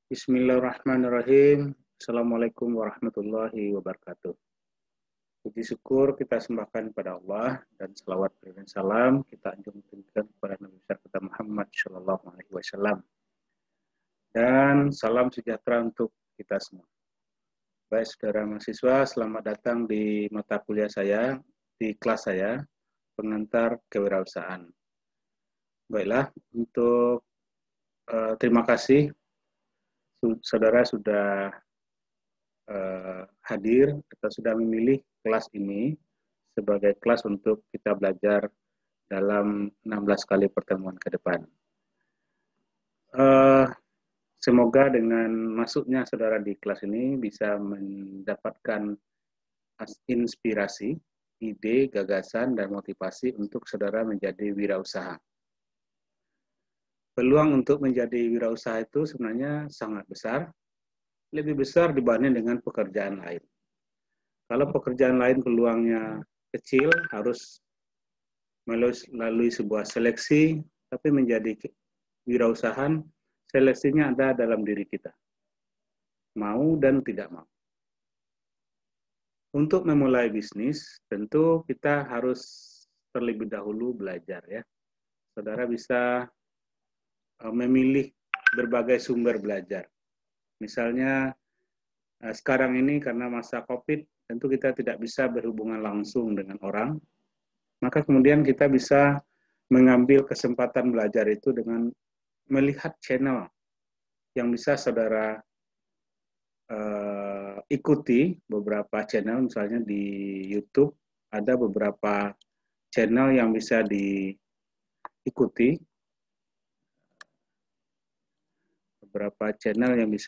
Bismillahirrahmanirrahim. Assalamualaikum warahmatullahi wabarakatuh. Puji syukur kita sembahkan kepada Allah dan salawat dan salam kita anjurkan kepada Nabi besar kita Muhammad Shallallahu Alaihi Wasallam. Dan salam sejahtera untuk kita semua. Baik saudara mahasiswa, selamat datang di mata kuliah saya, di kelas saya, pengantar kewirausahaan. Baiklah, untuk terima kasih saudara sudah hadir atau sudah memilih kelas ini sebagai kelas untuk kita belajar dalam 16 kali pertemuan ke depan. Semoga dengan masuknya saudara di kelas ini bisa mendapatkan inspirasi, ide, gagasan, dan motivasi untuk saudara menjadi wirausaha. Peluang untuk menjadi wirausaha itu sebenarnya sangat besar, lebih besar dibanding dengan pekerjaan lain. Kalau pekerjaan lain peluangnya kecil, harus melalui sebuah seleksi, tapi menjadi wirausahaan, seleksinya ada dalam diri kita. Mau dan tidak mau. Untuk memulai bisnis, tentu kita harus terlebih dahulu belajar ya. Saudara bisa memilih berbagai sumber belajar. Misalnya sekarang ini karena masa COVID, tentu kita tidak bisa berhubungan langsung dengan orang, maka kemudian kita bisa mengambil kesempatan belajar itu dengan melihat channel yang bisa saudara ikuti, beberapa channel misalnya di YouTube, ada beberapa channel yang bisa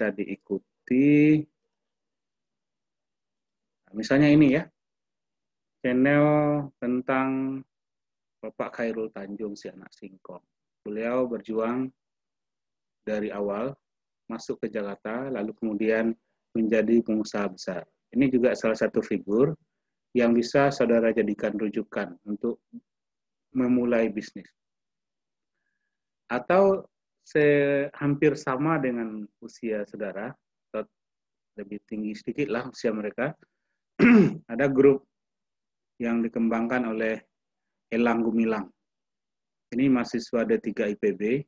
diikuti, misalnya ini ya, channel tentang Bapak Khairul Tanjung, si anak singkong. Beliau berjuang dari awal, masuk ke Jakarta, lalu kemudian menjadi pengusaha besar. Ini juga salah satu figur yang bisa saudara jadikan rujukan untuk memulai bisnis. Atau hampir sama dengan usia saudara, atau lebih tinggi sedikit lah usia mereka, ada grup yang dikembangkan oleh Elang Gumilang. Ini mahasiswa D3 IPB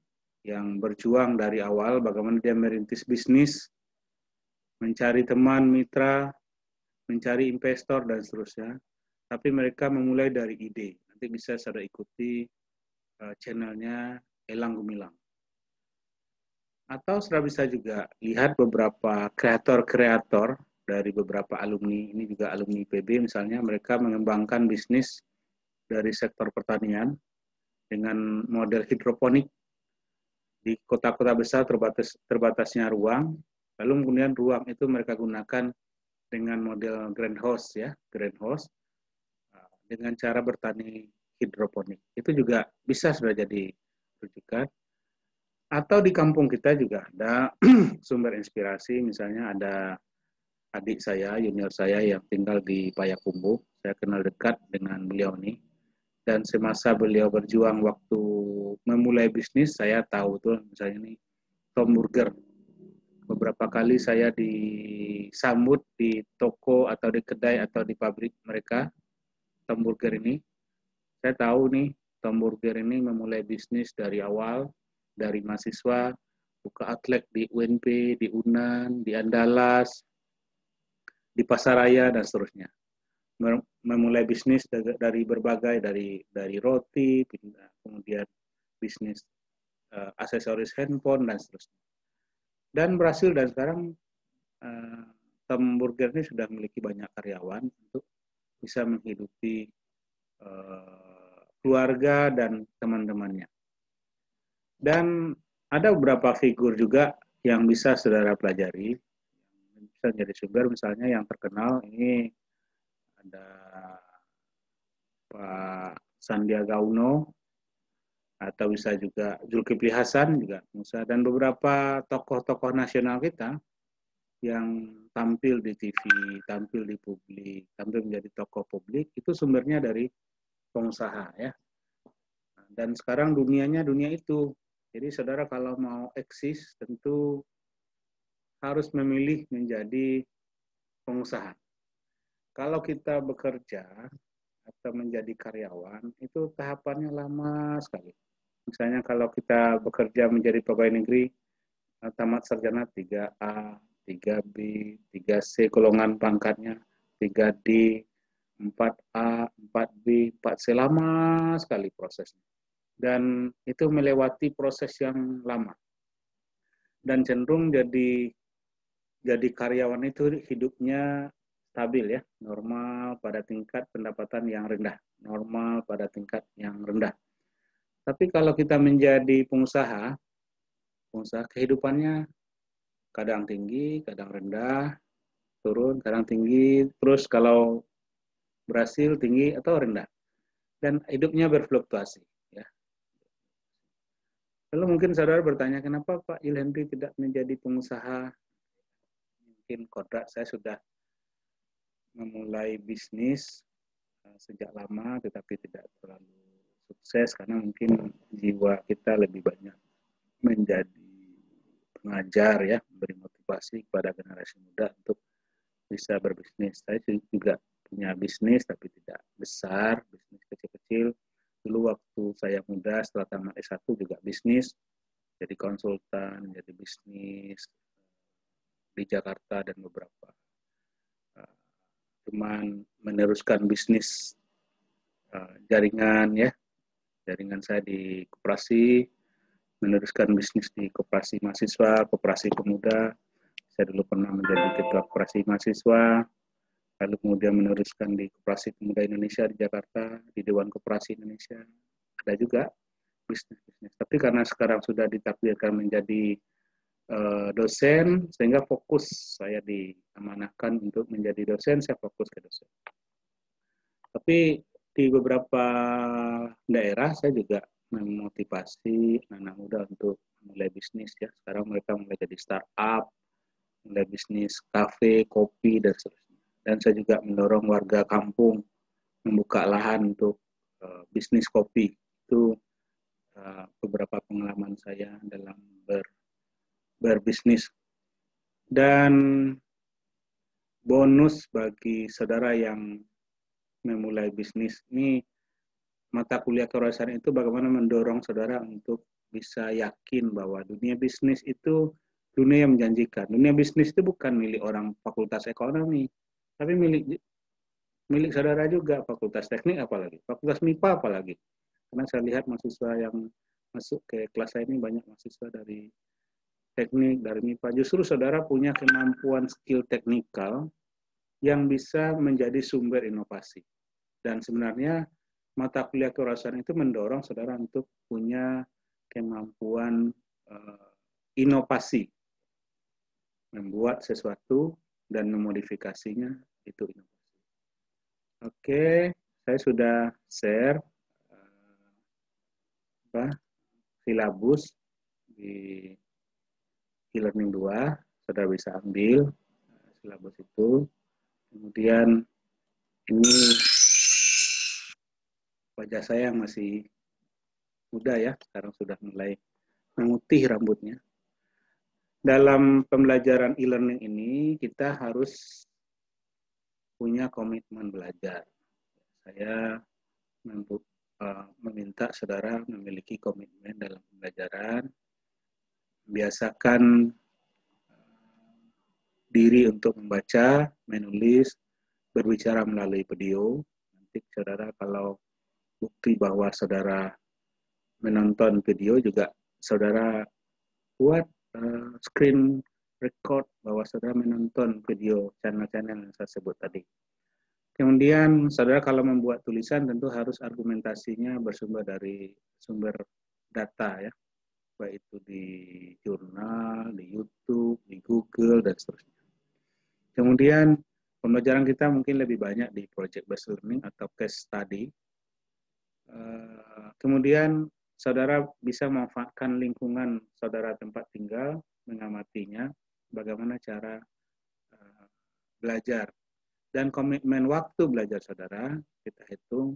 yang berjuang dari awal bagaimana dia merintis bisnis, mencari teman, mitra, mencari investor, dan seterusnya. Tapi mereka memulai dari ide. Nanti bisa saudara ikuti channelnya Elang Gumilang. Atau saudara bisa juga lihat beberapa kreator-kreator dari beberapa alumni, ini juga alumni IPB misalnya, mereka mengembangkan bisnis dari sektor pertanian dengan model hidroponik. Di kota-kota besar terbatasnya ruang, lalu kemudian ruang itu mereka gunakan dengan model greenhouse ya, greenhouse dengan cara bertani hidroponik. Itu juga bisa sudah jadi rujukan. Atau di kampung kita juga ada sumber inspirasi, misalnya ada adik saya, junior saya yang tinggal di Payakumbuh. Saya kenal dekat dengan beliau ini. Dan semasa beliau berjuang waktu memulai bisnis, saya tahu tuh misalnya ini Tom Burger. Beberapa kali saya disambut di toko atau di kedai atau di pabrik mereka, Tom Burger ini. Saya tahu nih, Tom Burger ini memulai bisnis dari awal, dari mahasiswa, buka outlet di UNP, di UNAN, di Andalas, di Pasaraya, dan seterusnya. Memulai bisnis dari berbagai, dari roti, kemudian bisnis aksesoris handphone, dan seterusnya. Dan berhasil, dan sekarang Tom Burger ini sudah memiliki banyak karyawan untuk bisa menghidupi keluarga dan teman-temannya. Dan ada beberapa figur juga yang bisa saudara pelajari, bisa menjadi sumber, misalnya yang terkenal ini ada Pak Sandiaga Uno, atau bisa juga Zulkifli Hasan juga, dan beberapa tokoh-tokoh nasional kita yang tampil di TV, tampil di publik, tampil menjadi tokoh publik, itu sumbernya dari pengusaha ya. Dan sekarang dunianya dunia itu. Jadi saudara kalau mau eksis tentu harus memilih menjadi pengusaha. Kalau kita bekerja atau menjadi karyawan, itu tahapannya lama sekali. Misalnya kalau kita bekerja menjadi pegawai negeri, tamat sarjana 3A, 3B, 3C golongan pangkatnya, 3D, 4A, 4B, 4C, lama sekali prosesnya. Dan itu melewati proses yang lama. Dan cenderung jadi karyawan itu hidupnya stabil ya, normal pada tingkat pendapatan yang rendah, normal pada tingkat yang rendah. Tapi kalau kita menjadi pengusaha kehidupannya kadang tinggi, kadang rendah, turun, kadang tinggi, terus kalau berhasil tinggi atau rendah. Dan hidupnya berfluktuasi. Ya. Lalu mungkin saudara bertanya, kenapa Pak Ilhendri tidak menjadi pengusaha? Mungkin kodrat saya sudah memulai bisnis sejak lama, tetapi tidak terlalu sukses karena mungkin jiwa kita lebih banyak menjadi pengajar ya, memberi motivasi kepada generasi muda untuk bisa berbisnis. Saya juga punya bisnis tapi tidak besar, bisnis kecil-kecil. Dulu waktu saya muda setelah tamat S1 juga bisnis, jadi konsultan, jadi bisnis di Jakarta dan beberapa teman meneruskan bisnis jaringan ya. Jaringan saya di koperasi, meneruskan bisnis di koperasi mahasiswa, koperasi pemuda. Saya dulu pernah menjadi ketua koperasi mahasiswa, lalu kemudian meneruskan di Koperasi Pemuda Indonesia di Jakarta, di Dewan Koperasi Indonesia. Ada juga bisnis-bisnis. Tapi karena sekarang sudah ditakdirkan menjadi dosen, sehingga fokus saya diamanahkan untuk menjadi dosen, saya fokus ke dosen. Tapi di beberapa daerah saya juga memotivasi anak muda untuk mulai bisnis ya. Sekarang mereka mulai jadi startup, mulai bisnis kafe, kopi, dan seterusnya. Dan saya juga mendorong warga kampung membuka lahan untuk bisnis kopi. Itu beberapa pengalaman saya dalam berbisnis. Dan bonus bagi saudara yang memulai bisnis ini, mata kuliah kewirausahaan itu bagaimana mendorong saudara untuk bisa yakin bahwa dunia bisnis itu dunia yang menjanjikan. Dunia bisnis itu bukan milik orang fakultas ekonomi, tapi milik saudara juga, fakultas teknik apalagi, fakultas MIPA apalagi. Karena saya lihat mahasiswa yang masuk ke kelas saya ini banyak mahasiswa dari teknik, dari MIPA. Justru saudara punya kemampuan skill teknikal yang bisa menjadi sumber inovasi. Dan sebenarnya mata kuliah kewirausahaan itu mendorong saudara untuk punya kemampuan inovasi, membuat sesuatu dan memodifikasinya, itu inovasi. Oke, saya sudah share silabus di e-learning 2, saudara bisa ambil silabus itu. Kemudian ini wajah saya yang masih muda ya, sekarang sudah mulai memutih rambutnya. Dalam pembelajaran e-learning ini kita harus punya komitmen belajar. Saya meminta saudara memiliki komitmen dalam pembelajaran, biasakan diri untuk membaca, menulis, berbicara melalui video. Nanti saudara kalau bukti bahwa saudara menonton video juga saudara buat screen record bahwa saudara menonton video channel-channel yang saya sebut tadi. Kemudian saudara kalau membuat tulisan tentu harus argumentasinya bersumber dari sumber data ya, baik itu di jurnal, di YouTube, di Google, dan seterusnya. Kemudian pembelajaran kita mungkin lebih banyak di project based learning atau case study. Kemudian saudara bisa memanfaatkan lingkungan saudara tempat tinggal, mengamatinya, bagaimana cara belajar. Dan komitmen waktu belajar saudara, kita hitung,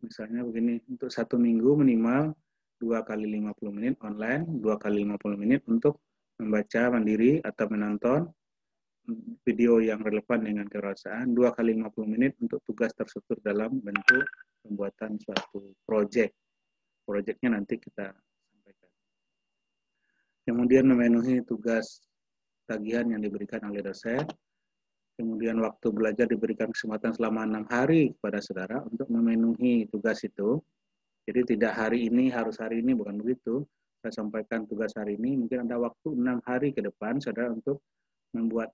misalnya begini, untuk 1 minggu minimal 2 kali 50 menit online, 2 kali 50 menit untuk membaca mandiri atau menonton video yang relevan dengan kewirausahaan 2 kali 50 menit untuk tugas terstruktur dalam bentuk pembuatan suatu proyek. Proyeknya nanti kita sampaikan. Kemudian memenuhi tugas tagihan yang diberikan oleh dosen. Kemudian waktu belajar diberikan kesempatan selama 6 hari kepada saudara untuk memenuhi tugas itu. Jadi tidak hari ini, harus hari ini, bukan begitu. Saya sampaikan tugas hari ini, mungkin ada waktu 6 hari ke depan, saudara, untuk membuat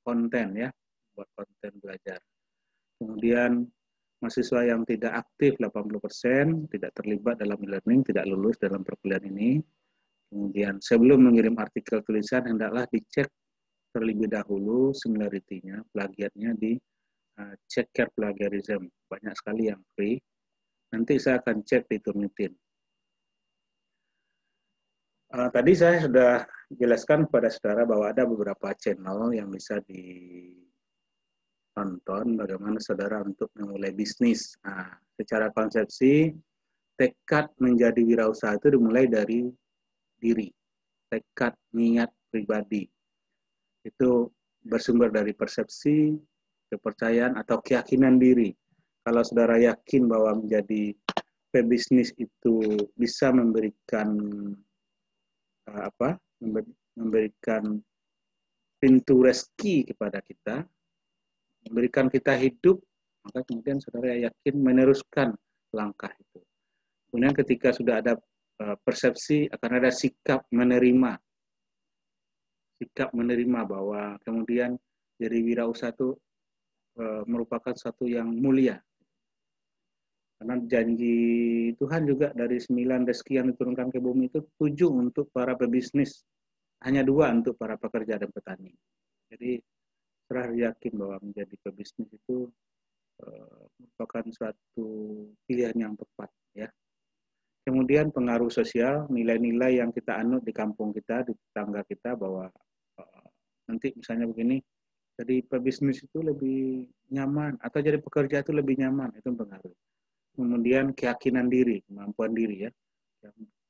konten, ya, buat konten belajar. Kemudian mahasiswa yang tidak aktif 80%, tidak terlibat dalam e-learning, tidak lulus dalam perkuliahan ini. Kemudian sebelum mengirim artikel tulisan, hendaklah dicek terlebih dahulu similarity-nya, plagiatnya di check care plagiarism. Banyak sekali yang free. Nanti saya akan cek di Turnitin. Tadi saya sudah jelaskan kepada saudara bahwa ada beberapa channel yang bisa ditonton bagaimana saudara untuk memulai bisnis. Nah, secara konsepsi, tekad menjadi wirausaha itu dimulai dari diri. Tekad, niat pribadi. Itu bersumber dari persepsi, kepercayaan, atau keyakinan diri. Kalau saudara yakin bahwa menjadi pebisnis itu bisa memberikan memberikan pintu rezeki kepada kita, memberikan kita hidup, maka kemudian saudara yakin meneruskan langkah itu. Kemudian ketika sudah ada persepsi, akan ada sikap menerima bahwa kemudian jadi wirausaha itu merupakan satu yang mulia. Karena janji Tuhan juga dari 9 rezeki yang diturunkan ke bumi itu 7 untuk para pebisnis, hanya 2 untuk para pekerja dan petani. Jadi saya yakin bahwa menjadi pebisnis itu merupakan suatu pilihan yang tepat, ya. Kemudian pengaruh sosial, nilai-nilai yang kita anut di kampung kita, di tetangga kita, bahwa nanti misalnya begini, jadi pebisnis itu lebih nyaman, atau jadi pekerja itu lebih nyaman, itu pengaruh. Kemudian keyakinan diri, kemampuan diri, ya,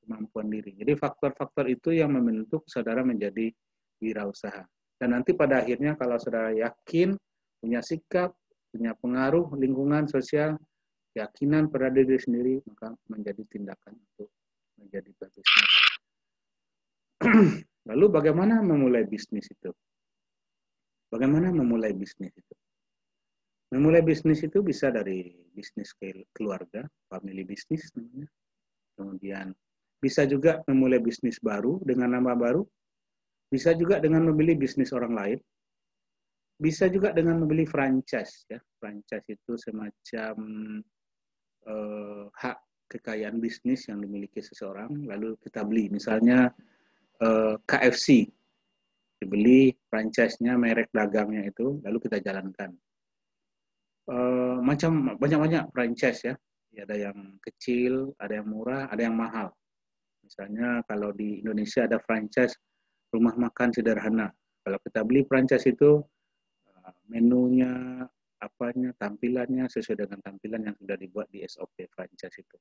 kemampuan diri. Jadi faktor-faktor itu yang membentuk saudara menjadi wirausaha. Dan nanti pada akhirnya kalau saudara yakin, punya sikap, punya pengaruh lingkungan sosial, keyakinan pada diri sendiri, maka menjadi tindakan untuk menjadi pebisnis. Lalu bagaimana memulai bisnis itu? Bagaimana memulai bisnis itu? Memulai bisnis itu bisa dari bisnis keluarga, family bisnis namanya. Kemudian bisa juga memulai bisnis baru dengan nama baru. Bisa juga dengan membeli bisnis orang lain. Bisa juga dengan membeli franchise, ya. Franchise itu semacam hak kekayaan bisnis yang dimiliki seseorang, lalu kita beli. Misalnya KFC, dibeli franchise-nya, merek dagangnya itu, lalu kita jalankan. Macam banyak-banyak franchise, ya. Ada yang kecil, ada yang murah, ada yang mahal. Misalnya kalau di Indonesia ada franchise rumah makan sederhana. Kalau kita beli franchise itu menunya, apanya, tampilannya sesuai dengan tampilan yang sudah dibuat di SOP franchise itu.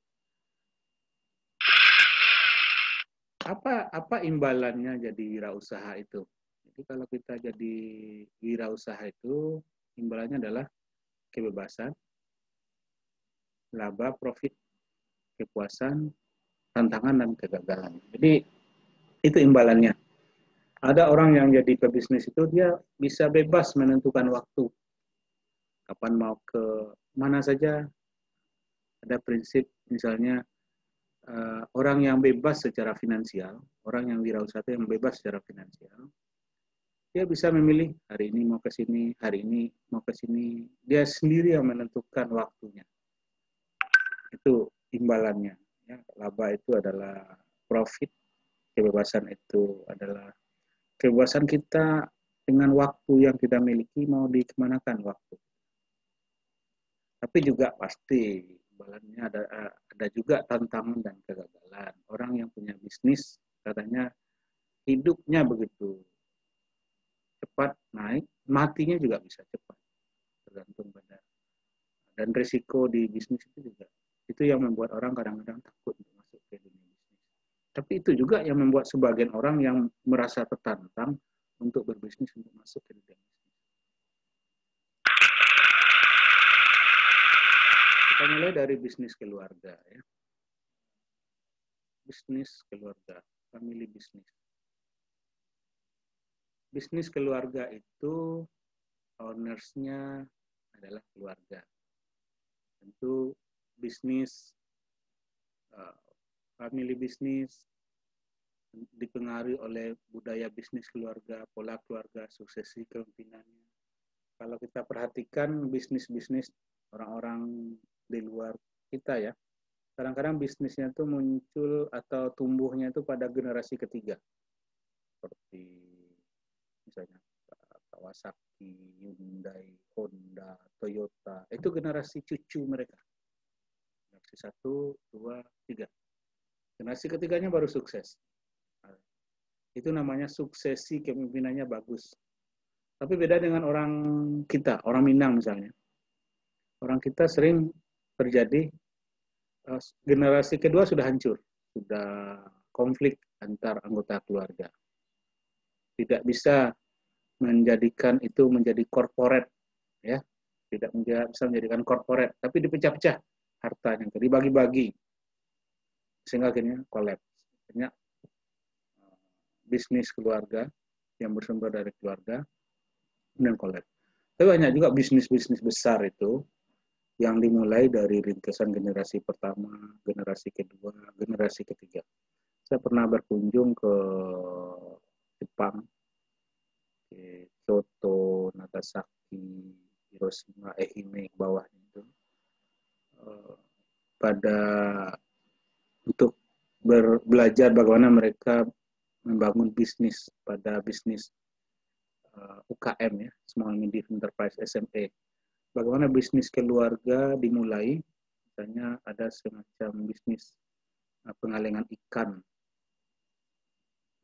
Apa imbalannya jadi wirausaha itu? Jadi kalau kita jadi wirausaha itu, imbalannya adalah kebebasan, laba, profit, kepuasan, tantangan, dan kegagalan. Jadi itu imbalannya. Ada orang yang jadi pebisnis itu dia bisa bebas menentukan waktu. Kapan mau ke mana saja. Ada prinsip misalnya orang yang bebas secara finansial, orang yang wirausaha yang bebas secara finansial, dia bisa memilih hari ini mau ke sini, hari ini mau ke sini. Dia sendiri yang menentukan waktunya. Itu imbalannya. Ya, laba itu adalah profit, kebebasan itu adalah kebebasan kita dengan waktu yang kita miliki mau dikemanakan waktu. Tapi juga pasti imbalannya ada juga tantangan dan kegagalan. Orang yang punya bisnis katanya hidupnya begitu cepat naik, matinya juga bisa cepat, tergantung pada. Dan risiko di bisnis itu juga, itu yang membuat orang kadang-kadang takut untuk masuk ke dunia bisnis. Tapi itu juga yang membuat sebagian orang yang merasa tertantang untuk berbisnis, untuk masuk ke dunia bisnis. Kita mulai dari bisnis keluarga, ya. Bisnis keluarga, family bisnis. Bisnis keluarga itu ownersnya adalah keluarga. Tentu bisnis family bisnis dipengaruhi oleh budaya bisnis keluarga, pola keluarga, suksesi kepemimpinannya. Kalau kita perhatikan bisnis-bisnis orang-orang di luar kita ya, kadang-kadang bisnisnya itu muncul atau tumbuhnya itu pada generasi ketiga. Seperti misalnya Kawasaki, Hyundai, Honda, Toyota. Itu generasi cucu mereka. Generasi 1, 2, 3. Generasi ketiganya baru sukses. Itu namanya suksesi kepemimpinannya bagus. Tapi beda dengan orang kita, orang Minang misalnya. Orang kita sering terjadi generasi kedua sudah hancur, sudah konflik antar anggota keluarga. Tidak bisa menjadikan itu menjadi korporat, ya. Tidak bisa menjadikan korporat, tapi dipecah-pecah hartanya, dibagi-bagi, sehingga akhirnya kolaps. Akhirnya bisnis keluarga yang bersumber dari keluarga dan kolaps. Tapi banyak juga bisnis-bisnis besar itu yang dimulai dari rintisan generasi pertama, generasi kedua, generasi ketiga. Saya pernah berkunjung ke Jepang, ke Kyoto, Nagasaki, Hiroshima, Ehime, bawahnya itu, pada untuk belajar bagaimana mereka membangun bisnis pada bisnis UKM ya, Small Medium Enterprise SME. Bagaimana bisnis keluarga dimulai, misalnya ada semacam bisnis pengalengan ikan.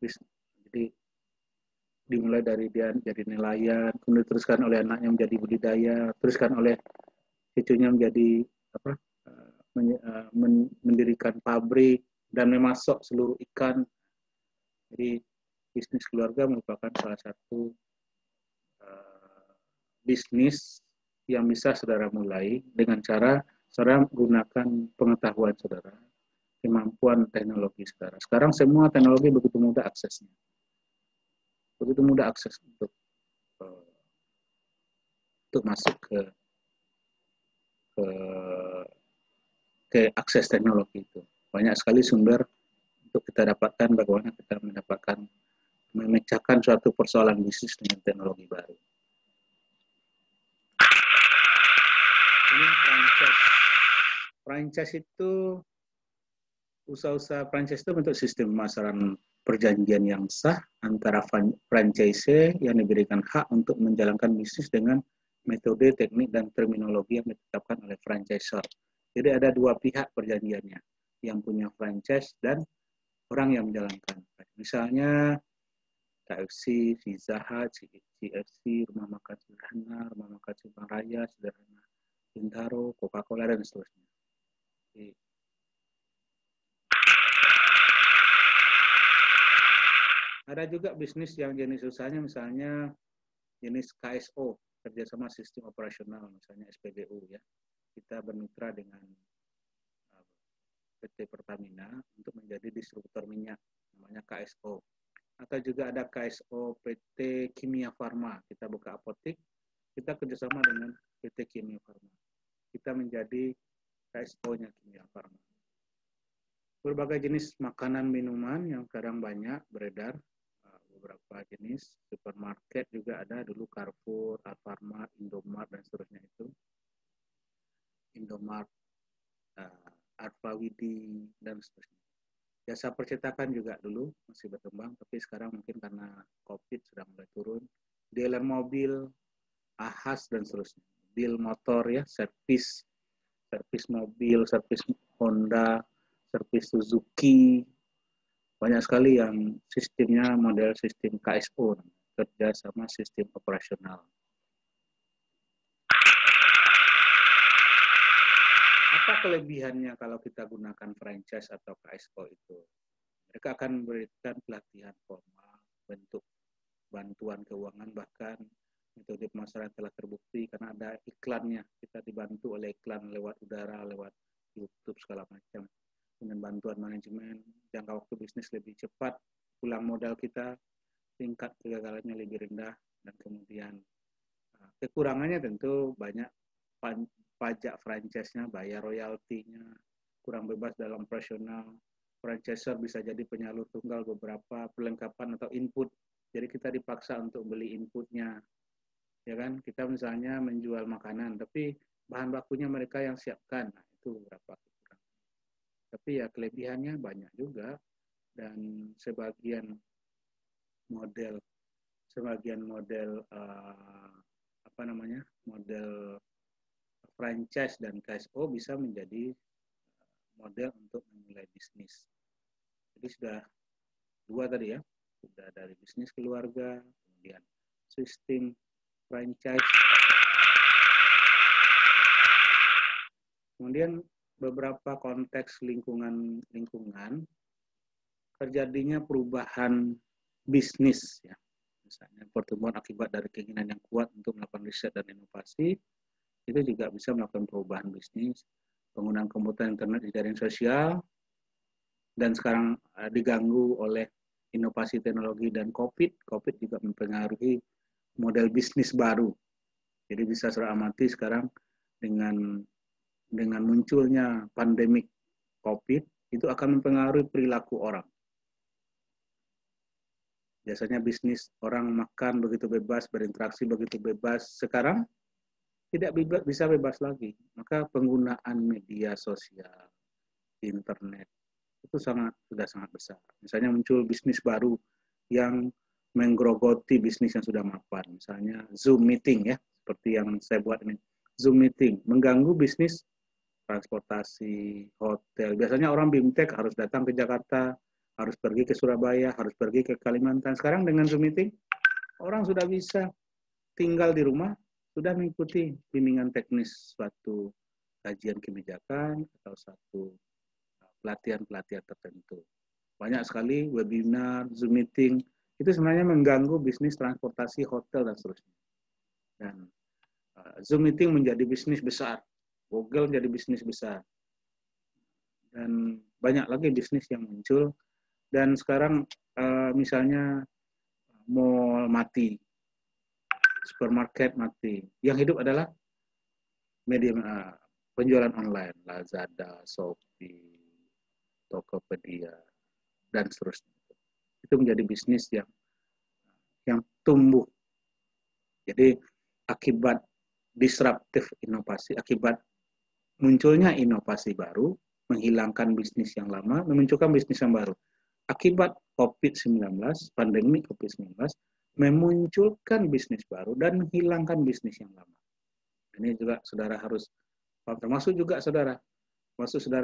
Jadi dimulai dari dia jadi nelayan, kemudian diteruskan oleh anaknya menjadi budidaya, teruskan oleh cucunya menjadi mendirikan pabrik dan memasok seluruh ikan. Jadi bisnis keluarga merupakan salah satu bisnis yang bisa saudara mulai dengan cara saudara menggunakan pengetahuan saudara, kemampuan teknologi saudara. Sekarang semua teknologi begitu mudah aksesnya. Begitu mudah akses untuk masuk ke akses teknologi itu. Banyak sekali sumber untuk kita dapatkan bagaimana kita mendapatkan memecahkan suatu persoalan bisnis dengan teknologi baru. Ini franchise. Franchise itu usaha-usaha franchise itu bentuk sistem pemasaran perjanjian yang sah antara franchise yang diberikan hak untuk menjalankan bisnis dengan metode, teknik, dan terminologi yang ditetapkan oleh franchisor. Jadi ada dua pihak perjanjiannya, yang punya franchise dan orang yang menjalankan. Misalnya KFC, Pizza Hut, CFC, Rumah Makan Sederhana, Rumah Makan Subang Raya, Sederhana, Bintaro, Coca-Cola, dan seterusnya. Jadi, ada juga bisnis yang jenis usahanya misalnya jenis KSO, kerjasama sistem operasional, misalnya SPBU ya. Kita bermitra dengan PT Pertamina untuk menjadi distributor minyak, namanya KSO. Atau juga ada KSO PT Kimia Farma, kita buka apotek, kita kerjasama dengan PT Kimia Farma. Kita menjadi KSO-nya Kimia Farma. Berbagai jenis makanan minuman yang sekarang banyak beredar, beberapa jenis supermarket juga ada dulu, Carrefour, Alfamart, Indomart dan seterusnya itu. Indomart, Arfawidi dan seterusnya. Jasa percetakan juga dulu masih berkembang, tapi sekarang mungkin karena COVID sudah mulai turun. Dealer mobil, Ahas dan seterusnya. Deal motor ya, servis mobil, servis Honda, servis Suzuki. Banyak sekali yang sistemnya model sistem KSO, kerja sama sistem operasional. Apa kelebihannya kalau kita gunakan franchise atau KSO itu? Mereka akan memberikan pelatihan formal, bentuk bantuan keuangan, bahkan metode pemasaran telah terbukti karena ada iklannya. Kita dibantu oleh iklan lewat udara, lewat YouTube segala macam. Dengan bantuan manajemen, jangka waktu bisnis lebih cepat, pulang modal kita, tingkat kegagalannya lebih rendah, dan kemudian kekurangannya tentu banyak, pajak franchise-nya, bayar royaltinya, kurang bebas dalam operasional, franchisor bisa jadi penyalur tunggal beberapa perlengkapan atau input, jadi kita dipaksa untuk beli inputnya, ya kan? Kita misalnya menjual makanan, tapi bahan bakunya mereka yang siapkan, nah, itu beberapa kekurangan. Tapi ya kelebihannya banyak juga, dan sebagian model model franchise dan KSO bisa menjadi model untuk memulai bisnis. Jadi sudah dua tadi ya, sudah dari bisnis keluarga, kemudian sistem franchise, kemudian beberapa konteks lingkungan terjadinya perubahan bisnis ya. Misalnya pertumbuhan akibat dari keinginan yang kuat untuk melakukan riset dan inovasi, itu juga bisa melakukan perubahan bisnis, penggunaan komputer internet di jaringan sosial, dan sekarang diganggu oleh inovasi teknologi dan COVID juga mempengaruhi model bisnis baru. Jadi bisa saudara amati sekarang dengan munculnya pandemik COVID, itu akan mempengaruhi perilaku orang. Biasanya bisnis orang makan begitu bebas, berinteraksi begitu bebas. Sekarang tidak bisa bebas lagi. Maka penggunaan media sosial, internet, itu sudah sangat besar. Misalnya muncul bisnis baru yang menggerogoti bisnis yang sudah mapan. Misalnya Zoom meeting ya, seperti yang saya buat ini. Zoom meeting mengganggu bisnis transportasi, hotel. Biasanya orang BIMTEK harus datang ke Jakarta, harus pergi ke Surabaya, harus pergi ke Kalimantan. Sekarang dengan Zoom meeting, orang sudah bisa tinggal di rumah, sudah mengikuti bimbingan teknis suatu kajian kebijakan atau satu pelatihan-pelatihan tertentu. Banyak sekali webinar, Zoom meeting, itu sebenarnya mengganggu bisnis transportasi, hotel, dan seterusnya. Dan Zoom meeting menjadi bisnis besar, Google menjadi bisnis besar, dan banyak lagi bisnis yang muncul. Dan sekarang misalnya mall mati, supermarket mati, yang hidup adalah media penjualan online, Lazada, Shopee, Tokopedia, dan seterusnya. Itu menjadi bisnis yang tumbuh. Jadi akibat disruptif inovasi, akibat munculnya inovasi baru, menghilangkan bisnis yang lama, memunculkan bisnis yang baru. Akibat COVID-19, pandemi COVID-19, memunculkan bisnis baru dan menghilangkan bisnis yang lama. Ini juga saudara harus, termasuk juga saudara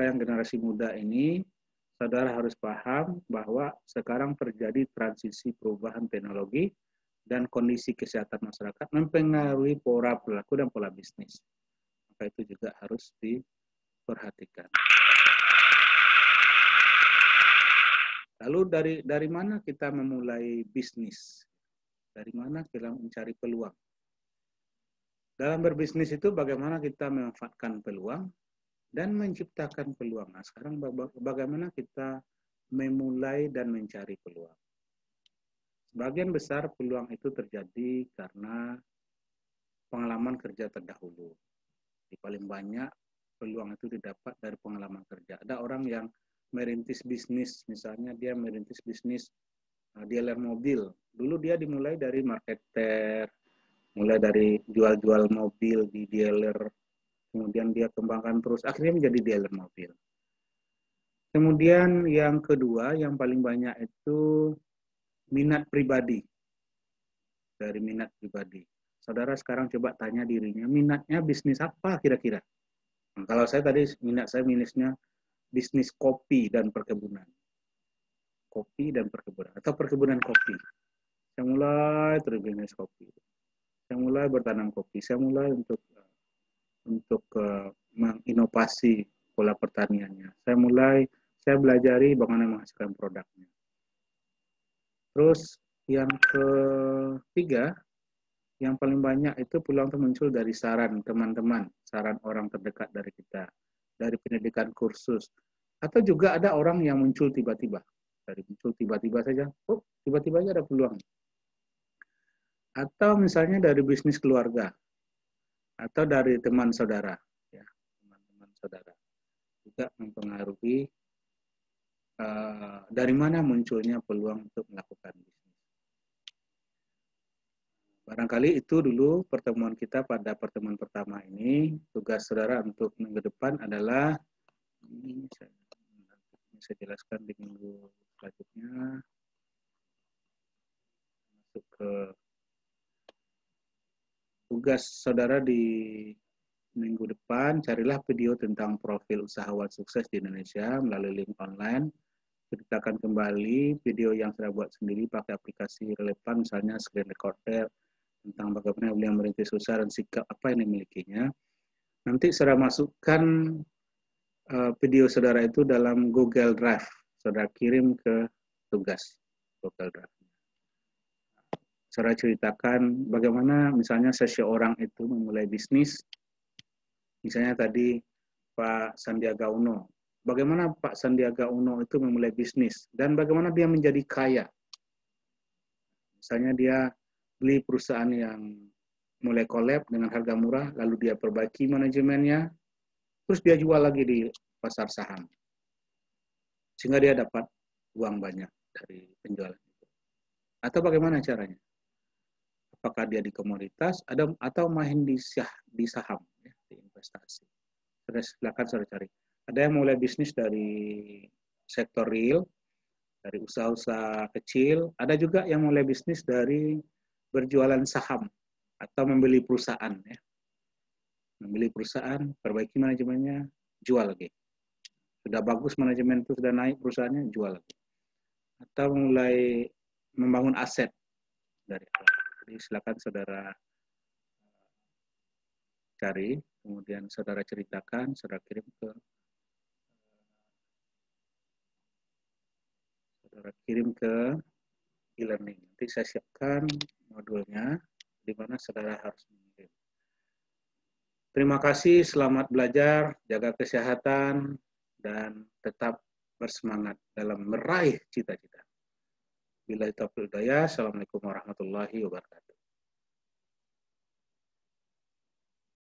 yang generasi muda ini, saudara harus paham bahwa sekarang terjadi transisi perubahan teknologi dan kondisi kesehatan masyarakat mempengaruhi pola perilaku dan pola bisnis. Maka itu juga harus diperhatikan. Lalu dari mana kita memulai bisnis? Dari mana kita mencari peluang? Dalam berbisnis itu bagaimana kita memanfaatkan peluang dan menciptakan peluang. Nah, sekarang bagaimana kita memulai dan mencari peluang? Sebagian besar peluang itu terjadi karena pengalaman kerja terdahulu. Di paling banyak peluang itu didapat dari pengalaman kerja. Ada orang yang merintis bisnis, misalnya dia merintis bisnis dealer mobil. Dulu dia dimulai dari marketer, mulai dari jual-jual mobil di dealer, kemudian dia kembangkan terus, akhirnya menjadi dealer mobil. Kemudian yang kedua, yang paling banyak itu minat pribadi. Dari minat pribadi. Saudara sekarang coba tanya dirinya, minatnya bisnis apa kira-kira? Nah, kalau saya tadi minatnya bisnis kopi dan perkebunan. Kopi dan perkebunan, atau perkebunan kopi. Saya mulai berbisnis kopi. Saya mulai bertanam kopi. Saya mulai untuk menginovasi pola pertaniannya. Saya mulai saya belajari bagaimana menghasilkan produknya. Terus yang ketiga, yang paling banyak itu peluang itu muncul dari saran teman-teman, saran orang terdekat dari kita, dari pendidikan kursus, atau juga ada orang yang muncul tiba-tiba. Dari muncul tiba-tiba saja, oh tiba-tiba aja ada peluang. Atau misalnya dari bisnis keluarga, atau dari teman saudara, ya teman-teman saudara juga mempengaruhi dari mana munculnya peluang untuk melakukan bisnis. Barangkali itu dulu pertemuan kita pada pertemuan pertama ini. Tugas saudara untuk minggu depan adalah ini saya jelaskan di minggu selanjutnya. Masuk ke tugas saudara di minggu depan, carilah video tentang profil usahawan sukses di Indonesia melalui link online. Ceritakan kembali video yang saya buat sendiri pakai aplikasi relevan, misalnya screen recorder, tentang bagaimana beliau merintis usaha dan sikap apa yang dimilikinya. Nanti saudara masukkan video saudara itu dalam Google Drive. Saudara kirim ke tugas Google Drive. Saudara ceritakan bagaimana misalnya seseorang itu memulai bisnis. Misalnya tadi Pak Sandiaga Uno. Bagaimana Pak Sandiaga Uno itu memulai bisnis dan bagaimana dia menjadi kaya. Misalnya dia beli perusahaan yang mulai collab dengan harga murah, lalu dia perbaiki manajemennya, terus dia jual lagi di pasar saham. Sehingga dia dapat uang banyak dari penjualan itu. Atau bagaimana caranya? Apakah dia di komoditas atau main di saham, ya, di investasi. Silakan saudara cari. Ada yang mulai bisnis dari sektor real, dari usaha-usaha kecil. Ada juga yang mulai bisnis dari berjualan saham atau membeli perusahaan. Ya. Membeli perusahaan, perbaiki manajemennya, jual lagi. Sudah bagus manajemen itu, sudah naik perusahaannya, jual lagi. Atau mulai membangun aset dari awal. Jadi silakan saudara cari, kemudian saudara ceritakan, saudara kirim ke e-learning. Nanti saya siapkan modulnya di mana saudara harus mengirim. Terima kasih, selamat belajar, jaga kesehatan, dan tetap bersemangat dalam meraih cita-cita. Billahi taufiq wal hidayah. Assalamualaikum warahmatullahi wabarakatuh.